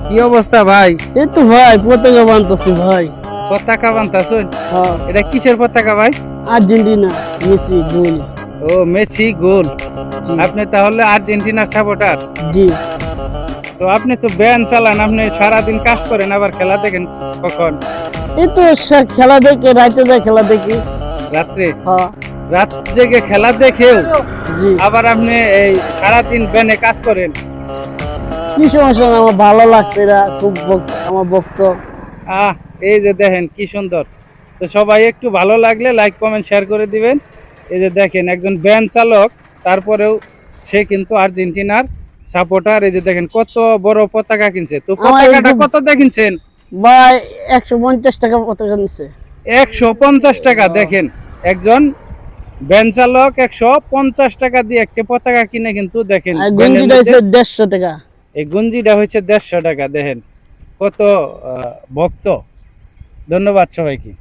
কি অবস্থা ভাই? এই তো ভাই পতাকা বানতেছি ভাই। পতাকা বানতাছেন? হ্যাঁ, এটা কিসের পতাকা ভাই? Argentina Messi goal. ও মেসি গোল। জি। আপনি তাহলে আর্জেন্টিনার সাপোর্টার? জি। তো আপনি তো ব্যান চালান, আপনি সারাদিন কাজ করেন আবার খেলা দেখেন কখন? এই তো খেলা দেখে রাতে খেলা দেখি। রাত্রে? হ্যাঁ। রাত জেগে খেলা দেখেও জি। আবার আপনি এই সারাদিন ব্যানে কাজ করেন? কি সমস্যা না, আমার ভালো লাগছে, এরা খুব আমার ভক্ত। এই যে দেখেন কি সুন্দর। তো সবাই একটু ভালো লাগলে লাইক কমেন্ট শেয়ার করে দিবেন। এই যে দেখেন একজন ভ্যান চালক, তারপরেও সে কিন্তু আর্জেন্টিনার সাপোর্টার। এই যে দেখেন কত বড় পতাকা কিনছে। তো পতাকাটা কত দিয়ে কিনছেন ভাই? 150 টাকা পতাকা নিচ্ছে। 150 টাকা। দেখেন একজন ভ্যান চালক 150 টাকা দিয়ে একটা পতাকা কিনে, কিন্তু দেখেন গঞ্জিটা হচ্ছে 150 টাকা। এই গঞ্জিটা হচ্ছে 150 টাকা। দেখেন কত ভক্ত। ধন্যবাদ সবাইকে।